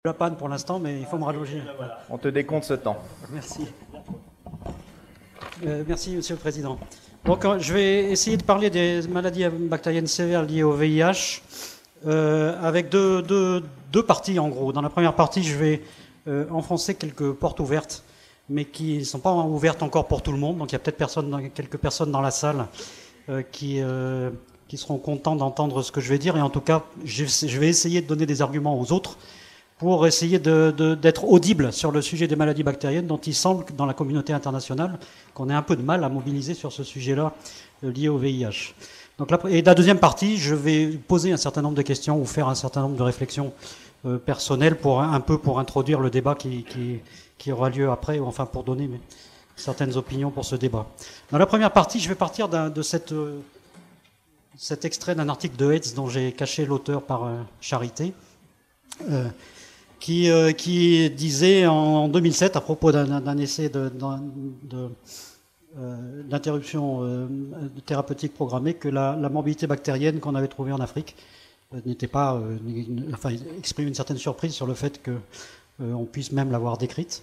La panne pour l'instant, mais il faut me rallonger. On te décompte ce temps. Merci. Merci, Monsieur le Président. Donc, je vais essayer de parler des maladies bactériennes sévères liées au VIH avec deux parties, en gros. Dans la première partie, je vais enfoncer quelques portes ouvertes, mais qui ne sont pas ouvertes encore pour tout le monde. Donc, il y a peut-être quelques personnes dans la salle qui seront contents d'entendre ce que je vais dire. Et en tout cas, je vais essayer de donner des arguments aux autres pour essayer d'être audible sur le sujet des maladies bactériennes, dont il semble que dans la communauté internationale qu'on ait un peu de mal à mobiliser sur ce sujet-là lié au VIH. Donc, et la deuxième partie, je vais poser un certain nombre de questions ou faire un certain nombre de réflexions personnelles pour introduire le débat qui aura lieu après, ou enfin pour donner certaines opinions pour ce débat. Dans la première partie, je vais partir de cet extrait d'un article de Heitz dont j'ai caché l'auteur par charité. Qui disait en 2007, à propos d'un essai d'interruption thérapeutique programmée, que la morbidité bactérienne qu'on avait trouvée en Afrique n'était pas, exprime une certaine surprise sur le fait qu'on puisse même l'avoir décrite.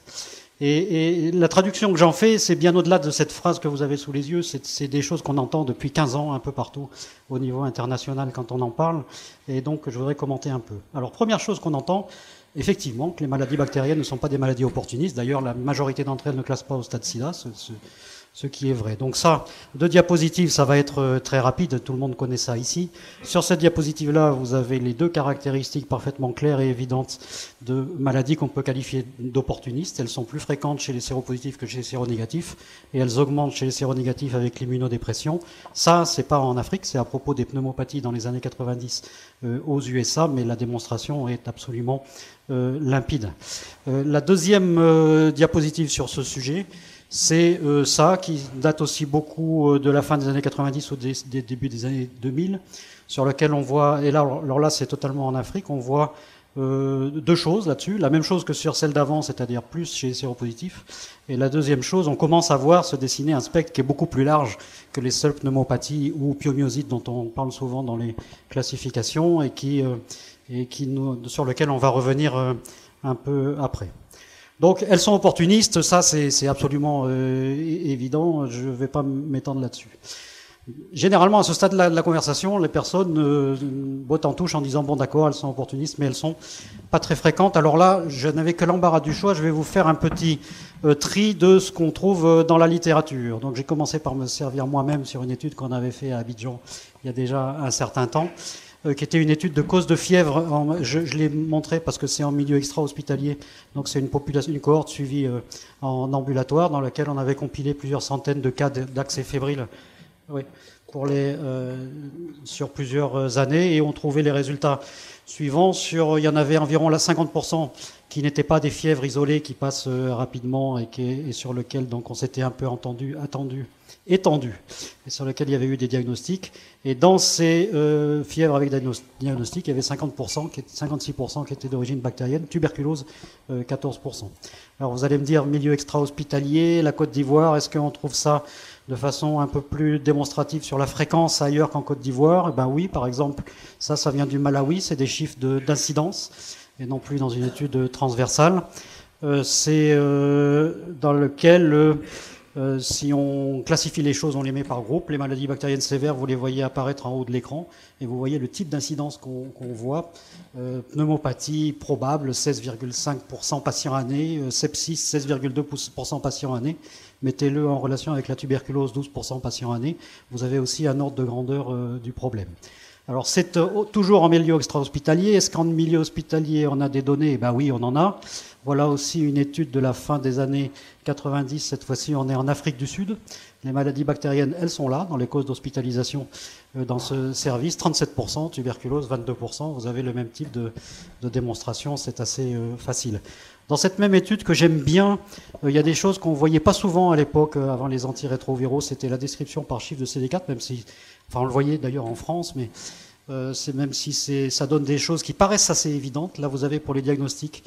Et la traduction que j'en fais, c'est bien au-delà de cette phrase que vous avez sous les yeux, c'est des choses qu'on entend depuis 15 ans un peu partout au niveau international quand on en parle, et donc je voudrais commenter un peu. Alors, première chose qu'on entend, effectivement, que les maladies bactériennes ne sont pas des maladies opportunistes. D'ailleurs, la majorité d'entre elles ne classent pas au stade SIDA, ce qui est vrai. Donc ça, deux diapositives, ça va être très rapide, tout le monde connaît ça ici. Sur cette diapositive-là, vous avez les deux caractéristiques parfaitement claires et évidentes de maladies qu'on peut qualifier d'opportunistes. Elles sont plus fréquentes chez les séropositifs que chez les séronégatifs, et elles augmentent chez les séronégatifs avec l'immunodépression. Ça, c'est pas en Afrique, c'est à propos des pneumopathies dans les années 90 aux USA, mais la démonstration est absolument limpide. La deuxième diapositive sur ce sujet, c'est ça, qui date aussi beaucoup de la fin des années 90 ou des débuts des années 2000, sur lequel on voit, et là, alors là c'est totalement en Afrique, on voit deux choses là-dessus. La même chose que sur celle d'avant, c'est-à-dire plus chez les séropositifs. Et la deuxième chose, on commence à voir se dessiner un spectre qui est beaucoup plus large que les seules pneumopathies ou pyomyosites dont on parle souvent dans les classifications et sur lequel on va revenir un peu après. Donc, elles sont opportunistes, ça c'est absolument évident, je ne vais pas m'étendre là-dessus. Généralement, à ce stade de la conversation, les personnes bottent en touche en disant « bon d'accord, elles sont opportunistes, mais elles sont pas très fréquentes ». Alors là, je n'avais que l'embarras du choix, je vais vous faire un petit tri de ce qu'on trouve dans la littérature. Donc j'ai commencé par me servir moi-même sur une étude qu'on avait fait à Abidjan il y a déjà un certain temps, qui était une étude de cause de fièvre. Je l'ai montré parce que c'est en milieu extra-hospitalier, donc c'est une cohorte suivie en ambulatoire dans laquelle on avait compilé plusieurs centaines de cas d'accès fébrile sur plusieurs années, et on trouvait les résultats suivants. Il y en avait environ 50% qui n'étaient pas des fièvres isolées qui passent rapidement et sur lesquelles donc on s'était un peu étendu, et sur lequel il y avait eu des diagnostics. Et dans ces fièvres avec diagnostic, il y avait 56% qui étaient d'origine bactérienne, tuberculose 14%. Alors vous allez me dire, milieu extra-hospitalier, la Côte d'Ivoire, est-ce qu'on trouve ça de façon un peu plus démonstrative sur la fréquence ailleurs qu'en Côte d'Ivoire? Ben oui, par exemple, ça vient du Malawi, c'est des chiffres d'incidence, et non plus dans une étude transversale. C'est dans lequel... si on classifie les choses, on les met par groupe. Les maladies bactériennes sévères, vous les voyez apparaître en haut de l'écran, et vous voyez le type d'incidence qu'on voit. Pneumopathie probable, 16,5% patients année. Sepsis, 16,2% patients année. Mettez-le en relation avec la tuberculose, 12% patients année. Vous avez aussi un ordre de grandeur du problème. Alors c'est toujours en milieu extra-hospitalier. Est-ce qu'en milieu hospitalier on a des données? Ben oui, on en a. Voilà aussi une étude de la fin des années 90. Cette fois-ci, on est en Afrique du Sud. Les maladies bactériennes, elles sont là, dans les causes d'hospitalisation dans ce service. 37%, tuberculose, 22%. Vous avez le même type de démonstration, c'est assez facile. Dans cette même étude que j'aime bien, il y a des choses qu'on ne voyait pas souvent à l'époque, avant les antirétroviraux. C'était la description par chiffre de CD4, même si... Enfin, on le voyait d'ailleurs en France, mais même si ça donne des choses qui paraissent assez évidentes. Là, vous avez pour les diagnostics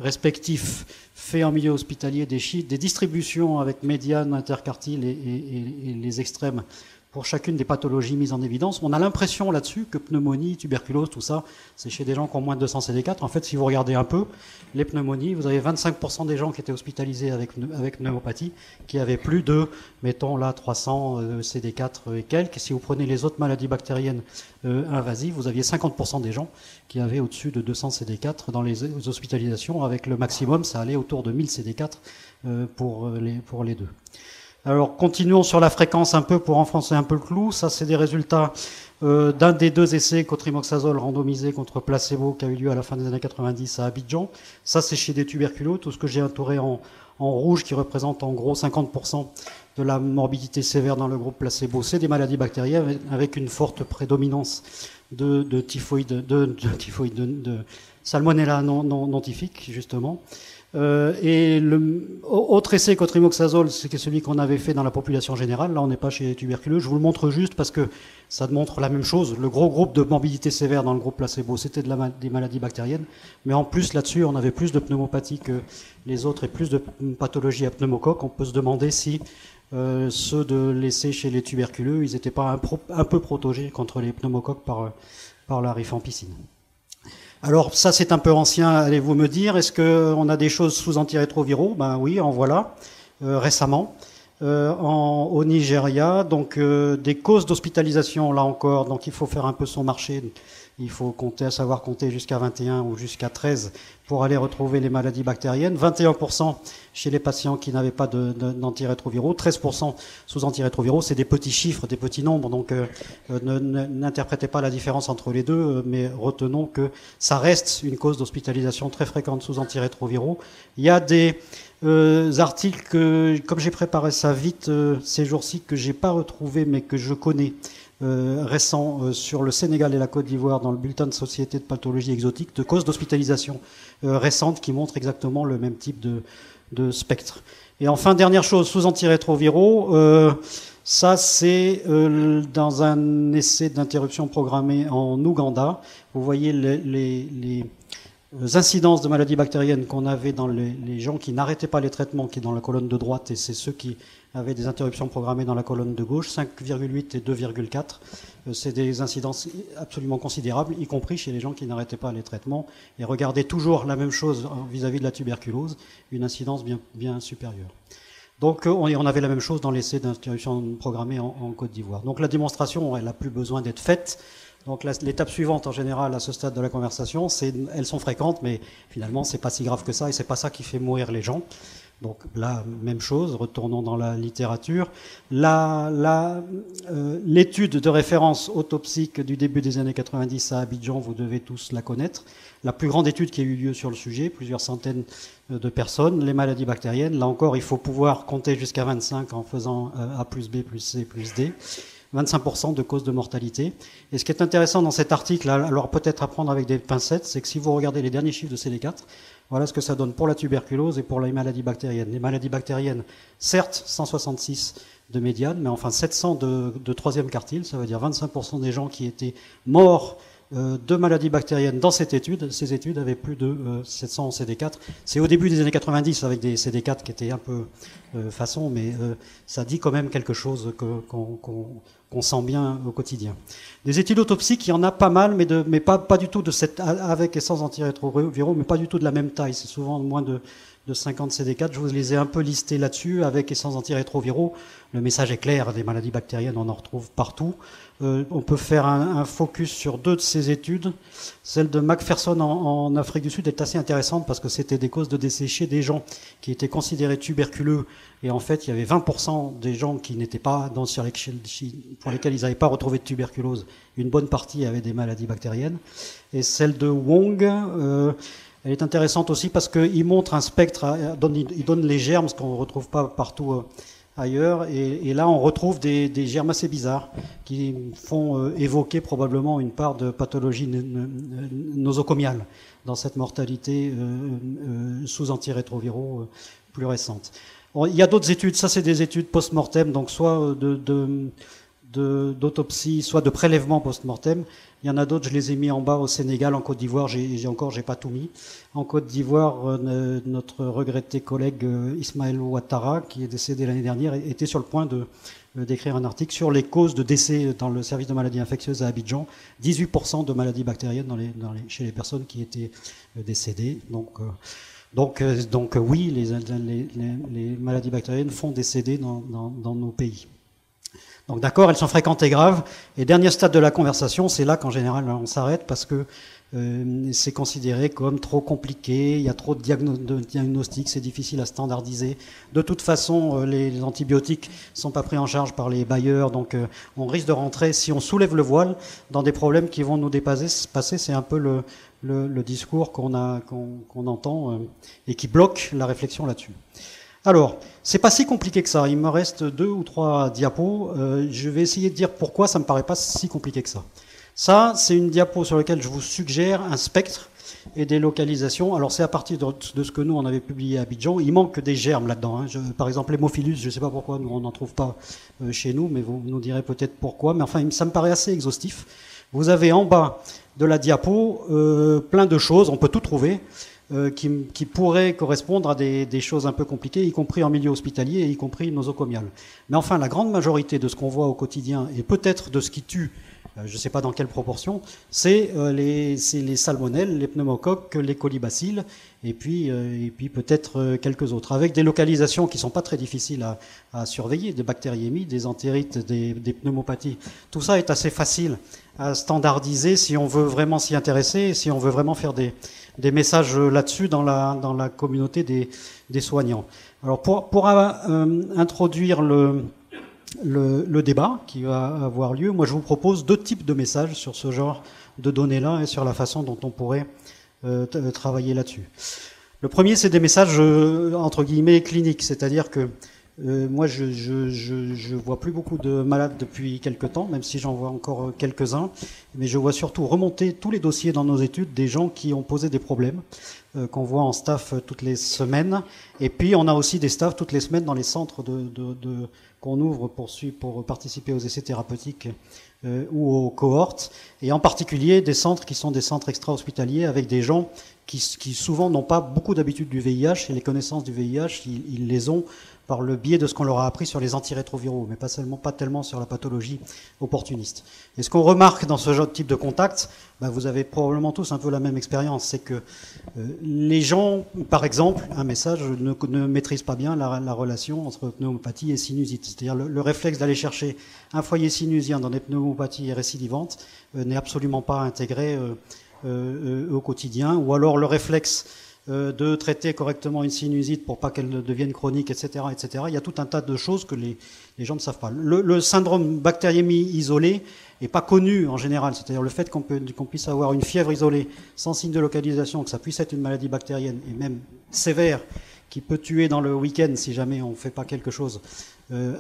respectifs faits en milieu hospitalier des distributions avec médiane, interquartile et les extrêmes pour chacune des pathologies mises en évidence. On a l'impression là-dessus que pneumonie, tuberculose, tout ça, c'est chez des gens qui ont moins de 200 CD4. En fait, si vous regardez un peu, les pneumonies, vous avez 25% des gens qui étaient hospitalisés avec pneumopathie qui avaient plus de, mettons là, 300 CD4 et quelques. Si vous prenez les autres maladies bactériennes invasives, vous aviez 50% des gens qui avaient au-dessus de 200 CD4 dans les hospitalisations. Avec le maximum, ça allait autour de 1000 CD4 pour les deux. Alors, continuons sur la fréquence un peu pour enfoncer un peu le clou. Ça, c'est des résultats d'un des deux essais cotrimoxazole randomisé contre placebo qui a eu lieu à la fin des années 90 à Abidjan. Ça, c'est chez des tuberculeux. Tout ce que j'ai entouré en rouge, qui représente en gros 50% de la morbidité sévère dans le groupe placebo, c'est des maladies bactériennes avec une forte prédominance de typhoïde, de salmonella non typhique, justement. Et le autre essai cotrimoxazole, c'est celui qu'on avait fait dans la population générale. Là, on n'est pas chez les tuberculeux. Je vous le montre juste parce que ça montre la même chose. Le gros groupe de morbidité sévère dans le groupe placebo, c'était des maladies bactériennes. Mais en plus, là-dessus, on avait plus de pneumopathie que les autres et plus de pathologies à pneumocoque. On peut se demander si ceux de l'essai chez les tuberculeux, ils n'étaient pas un peu protégés contre les pneumocoques par la rifampicine. Alors ça c'est un peu ancien, allez-vous me dire, est-ce qu'on a des choses sous antirétroviraux? Ben oui, en voilà, récemment, au Nigeria, donc des causes d'hospitalisation là encore, donc il faut faire un peu son marché, il faut savoir compter jusqu'à 21 ou jusqu'à 13 pour aller retrouver les maladies bactériennes, 21% chez les patients qui n'avaient pas d'antirétroviraux, 13% sous antirétroviraux, c'est des petits chiffres, des petits nombres, donc n'interprétez pas la différence entre les deux, mais retenons que ça reste une cause d'hospitalisation très fréquente sous antirétroviraux. Il y a des articles comme j'ai préparé ça vite ces jours-ci, que j'ai pas retrouvé mais que je connais, récent sur le Sénégal et la Côte d'Ivoire dans le bulletin de Société de pathologie exotique, de causes d'hospitalisation récentes qui montrent exactement le même type de spectre. Et enfin, dernière chose, sous antirétroviraux, ça c'est dans un essai d'interruption programmée en Ouganda. Vous voyez les incidences de maladies bactériennes qu'on avait dans les gens qui n'arrêtaient pas les traitements, qui est dans la colonne de droite, et c'est ceux qui avaient des interruptions programmées dans la colonne de gauche, 5,8 et 2,4. C'est des incidences absolument considérables, y compris chez les gens qui n'arrêtaient pas les traitements. Et regardez toujours la même chose vis-à-vis de la tuberculose, une incidence bien supérieure. Donc on avait la même chose dans l'essai d'interruption programmée en Côte d'Ivoire. Donc la démonstration, elle n'a plus besoin d'être faite. Donc l'étape suivante, en général, à ce stade de la conversation, elles sont fréquentes, mais finalement, c'est pas si grave que ça, et c'est pas ça qui fait mourir les gens. Donc là, même chose, retournons dans la littérature. L'étude de référence autopsique du début des années 90 à Abidjan, vous devez tous la connaître. La plus grande étude qui a eu lieu sur le sujet, plusieurs centaines de personnes, les maladies bactériennes. Là encore, il faut pouvoir compter jusqu'à 25 en faisant A plus B plus C plus D. 25% de causes de mortalité. Et ce qui est intéressant dans cet article, alors peut-être à prendre avec des pincettes, c'est que si vous regardez les derniers chiffres de CD4, voilà ce que ça donne pour la tuberculose et pour les maladies bactériennes. Les maladies bactériennes, certes, 166 de médiane, mais enfin 700 de troisième quartile, ça veut dire 25% des gens qui étaient morts de maladies bactériennes dans cette étude. Ces études avaient plus de 700 CD4. C'est au début des années 90 avec des CD4 qui étaient un peu façon, mais ça dit quand même quelque chose qu'on sent bien au quotidien. Des études autopsiques, il y en a pas mal, mais pas du tout de cette, avec et sans antirétroviraux, mais pas du tout de la même taille. C'est souvent moins de 50 CD4. Je vous les ai un peu listés là-dessus, avec et sans antirétroviraux. Le message est clair, des maladies bactériennes, on en retrouve partout. On peut faire un focus sur deux de ces études. Celle de Macpherson en Afrique du Sud est assez intéressante parce que c'était des causes de décès chez des gens qui étaient considérés tuberculeux, et en fait il y avait 20% des gens qui n'étaient pas pour lesquels ils n'avaient pas retrouvé de tuberculose. Une bonne partie avaient des maladies bactériennes. Et celle de Wong, elle est intéressante aussi parce qu'il montre un spectre, il donne les germes, ce qu'on ne retrouve pas partout ailleurs, et là on retrouve des germes assez bizarres qui font évoquer probablement une part de pathologie nosocomiale dans cette mortalité sous antirétroviraux plus récente. Il y a d'autres études, ça c'est des études post-mortem, donc soit d'autopsie, soit de prélèvement post-mortem. Il y en a d'autres, je les ai mis en bas au Sénégal, en Côte d'Ivoire, j'ai pas tout mis. En Côte d'Ivoire, notre regretté collègue Ismaël Ouattara, qui est décédé l'année dernière, était sur le point d'écrire un article sur les causes de décès dans le service de maladies infectieuses à Abidjan. 18% de maladies bactériennes chez les personnes qui étaient décédées. Donc oui, les maladies bactériennes font décéder dans nos pays. Donc d'accord, elles sont fréquentes et graves. Et dernier stade de la conversation, c'est là qu'en général on s'arrête parce que c'est considéré comme trop compliqué, il y a trop de diagnostics, c'est difficile à standardiser. De toute façon, les antibiotiques sont pas pris en charge par les bailleurs, donc on risque de rentrer, si on soulève le voile, dans des problèmes qui vont nous dépasser. C'est un peu le discours qu'on entend et qui bloque la réflexion là-dessus. Alors, c'est pas si compliqué que ça. Il me reste 2 ou 3 diapos. Je vais essayer de dire pourquoi ça me paraît pas si compliqué que ça. Ça, c'est une diapo sur laquelle je vous suggère un spectre et des localisations. Alors, c'est à partir de ce que nous, on avait publié à Abidjan. Il manque des germes là-dedans. Par exemple, l'hémophilus, je ne sais pas pourquoi nous, on n'en trouve pas chez nous, mais vous nous direz peut-être pourquoi. Mais enfin, ça me paraît assez exhaustif. Vous avez en bas de la diapo plein de choses, on peut tout trouver, qui pourraient correspondre à des choses un peu compliquées, y compris en milieu hospitalier et y compris nosocomial. Mais enfin, la grande majorité de ce qu'on voit au quotidien, et peut-être de ce qui tue, je ne sais pas dans quelle proportion, c'est les salmonelles, les pneumocoques, les colibacilles, et puis peut-être quelques autres, avec des localisations qui ne sont pas très difficiles à surveiller, des bactériémies, des entérites, des pneumopathies. Tout ça est assez facile à standardiser si on veut vraiment s'y intéresser, si on veut vraiment faire des messages là-dessus dans la communauté des soignants. Alors pour introduire le débat qui va avoir lieu, moi je vous propose 2 types de messages sur ce genre de données-là et sur la façon dont on pourrait travailler là-dessus. Le premier, c'est des messages entre guillemets cliniques, c'est-à-dire que moi je vois plus beaucoup de malades depuis quelque temps, même si j'en vois encore quelques-uns, mais je vois surtout remonter tous les dossiers dans nos études des gens qui ont posé des problèmes, qu'on voit en staff toutes les semaines, et puis on a aussi des staffs toutes les semaines dans les centres qu'on ouvre pour participer aux essais thérapeutiques ou aux cohortes, et en particulier des centres qui sont des centres extra-hospitaliers avec des gens qui souvent n'ont pas beaucoup d'habitude du VIH, et les connaissances du VIH, ils les ont par le biais de ce qu'on leur a appris sur les antirétroviraux, mais pas tellement sur la pathologie opportuniste. Et ce qu'on remarque dans ce genre de type de contact, vous avez probablement tous un peu la même expérience, c'est que les gens, par exemple, un message, ne maîtrisent pas bien la relation entre pneumopathie et sinusite. C'est-à-dire le réflexe d'aller chercher un foyer sinusien dans des pneumopathies récidivantes n'est absolument pas intégré au quotidien, ou alors le réflexe de traiter correctement une sinusite pour pas qu'elle devienne chronique, etc., etc. Il y a tout un tas de choses que les gens ne savent pas. Le syndrome bactériémie isolée est pas connu en général, c'est-à-dire le fait qu'on puisse avoir une fièvre isolée sans signe de localisation, que ça puisse être une maladie bactérienne et même sévère, qui peut tuer dans le week-end si jamais on ne fait pas quelque chose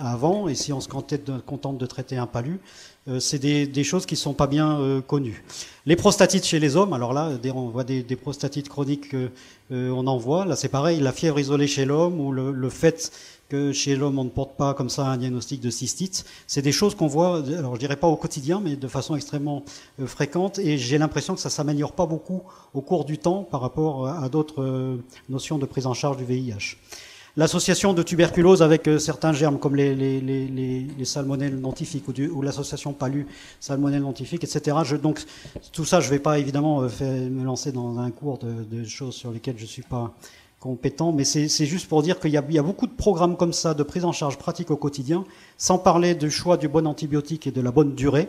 avant, et si on se contente de traiter un palu, c'est des choses qui ne sont pas bien connues. Les prostatites chez les hommes, alors là, on voit des prostatites chroniques, on en voit. Là, c'est pareil, la fièvre isolée chez l'homme, ou le fait que chez l'homme, on ne porte pas comme ça un diagnostic de cystite. C'est des choses qu'on voit, alors je dirais pas au quotidien, mais de façon extrêmement fréquente, et j'ai l'impression que ça s'améliore pas beaucoup au cours du temps par rapport à d'autres notions de prise en charge du VIH. L'association de tuberculose avec certains germes comme les salmonelles nontifiques ou l'association palu salmonelle nontifique, etc. Donc tout ça, je ne vais pas évidemment me lancer dans un cours de choses sur lesquelles je ne suis pas compétent, mais c'est juste pour dire qu'il y a beaucoup de programmes comme ça de prise en charge pratique au quotidien, sans parler du choix du bon antibiotique et de la bonne durée,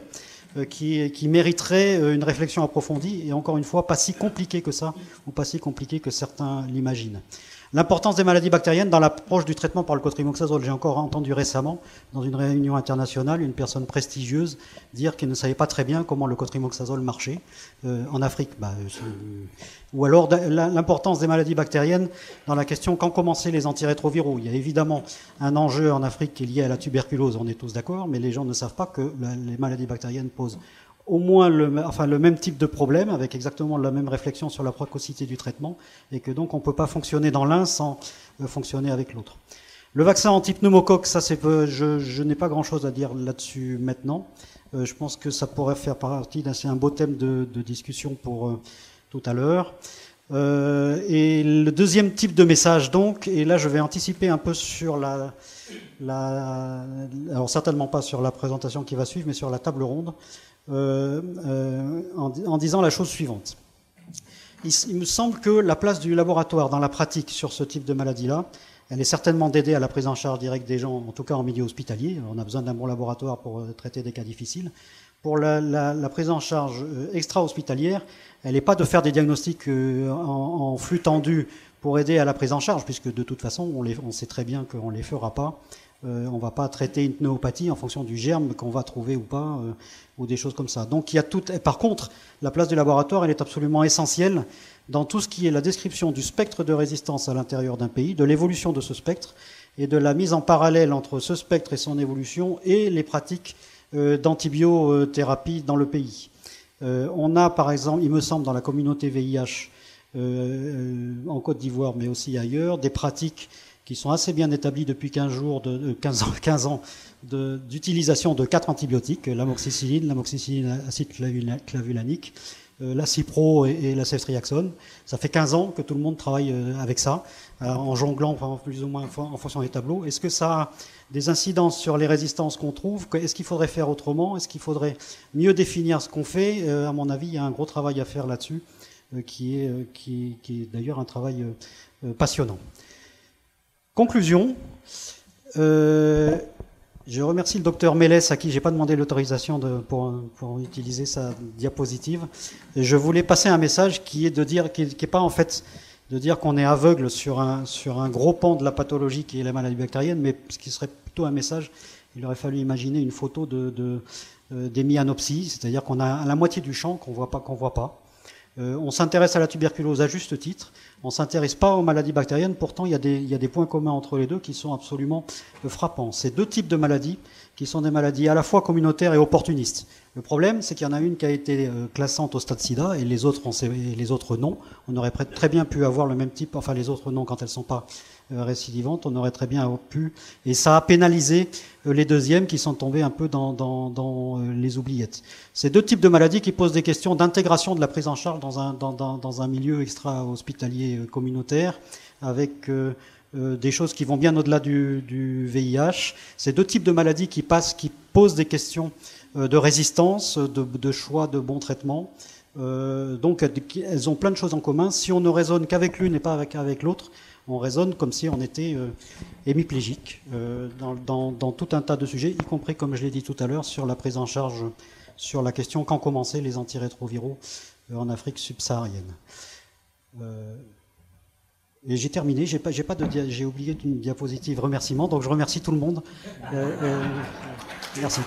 qui mériterait une réflexion approfondie et encore une fois pas si compliqué que ça, ou pas si compliqué que certains l'imaginent. L'importance des maladies bactériennes dans l'approche du traitement par le cotrimoxazole. J'ai encore entendu récemment, dans une réunion internationale, une personne prestigieuse dire qu'elle ne savait pas très bien comment le cotrimoxazole marchait en Afrique. Ou alors l'importance des maladies bactériennes dans la question quand commencer les antirétroviraux. Il y a évidemment un enjeu en Afrique qui est lié à la tuberculose, on est tous d'accord, mais les gens ne savent pas que les maladies bactériennes posent au moins le même type de problème, avec exactement la même réflexion sur la précocité du traitement, et que donc on ne peut pas fonctionner dans l'un sans fonctionner avec l'autre. Le vaccin anti-pneumocoque, ça je n'ai pas grand-chose à dire là-dessus maintenant. Je pense que ça pourrait faire partie d'un un beau thème de discussion pour tout à l'heure. Et le deuxième type de message, donc, et là je vais anticiper un peu sur alors certainement pas sur la présentation qui va suivre, mais sur la table ronde, en disant la chose suivante. Il me semble que la place du laboratoire dans la pratique sur ce type de maladie-là, elle est certainement d'aider à la prise en charge directe des gens, en tout cas en milieu hospitalier. On a besoin d'un bon laboratoire pour traiter des cas difficiles. Pour la prise en charge extra-hospitalière, elle n'est pas de faire des diagnostics en flux tendu pour aider à la prise en charge, puisque de toute façon, on sait très bien qu'on ne les fera pas. On ne va pas traiter une pneumopathie en fonction du germe qu'on va trouver ou pas, ou des choses comme ça. Donc il y a tout. Par contre, la place du laboratoire, elle est absolument essentielle dans tout ce qui est la description du spectre de résistance à l'intérieur d'un pays, de l'évolution de ce spectre, et de la mise en parallèle entre ce spectre et son évolution, et les pratiques d'antibiothérapie dans le pays. On a, par exemple, il me semble, dans la communauté VIH, en Côte d'Ivoire, mais aussi ailleurs, des pratiques qui sont assez bien établies depuis 15 ans d'utilisation de 4 antibiotiques, l'amoxicilline acide clavulanique, la Cipro et la ceftriaxone. Ça fait 15 ans que tout le monde travaille avec ça, en jonglant plus ou moins en fonction des tableaux. Est-ce que ça a des incidences sur les résistances qu'on trouve? Est-ce qu'il faudrait faire autrement? Est-ce qu'il faudrait mieux définir ce qu'on fait? À mon avis, il y a un gros travail à faire là-dessus, qui est d'ailleurs un travail passionnant. Conclusion. Je remercie le docteur Mélès, à qui j'ai pas demandé l'autorisation pour utiliser sa diapositive. Et je voulais passer un message qui est de dire, qui est pas en fait de dire qu'on est aveugle sur un gros pan de la pathologie qui est la maladie bactérienne, mais ce qui serait plutôt un message, il aurait fallu imaginer une photo d'hémianopsie, c'est-à-dire qu'on a la moitié du champ qu'on voit pas. On s'intéresse à la tuberculose à juste titre, on s'intéresse pas aux maladies bactériennes, pourtant il y a des points communs entre les deux qui sont absolument frappants. C'est deux types de maladies qui sont des maladies à la fois communautaires et opportunistes. Le problème, c'est qu'il y en a une qui a été classante au stade sida et les autres non. On aurait très bien pu avoir le même type, enfin les autres non quand elles ne sont pas récidivantes, on aurait très bien pu, et ça a pénalisé les deuxièmes qui sont tombés un peu dans les oubliettes. C'est deux types de maladies qui posent des questions d'intégration de la prise en charge dans un milieu extra-hospitalier communautaire, avec des choses qui vont bien au-delà du VIH. C'est deux types de maladies qui posent des questions de résistance, de choix de bons traitements. Donc elles ont plein de choses en commun. Si on ne raisonne qu'avec l'une et pas avec l'autre, on raisonne comme si on était hémiplégique dans tout un tas de sujets, y compris, comme je l'ai dit tout à l'heure, sur la prise en charge, sur la question quand commencer les antirétroviraux en Afrique subsaharienne. Et j'ai terminé, j'ai oublié une diapositive remerciement, donc je remercie tout le monde. Merci.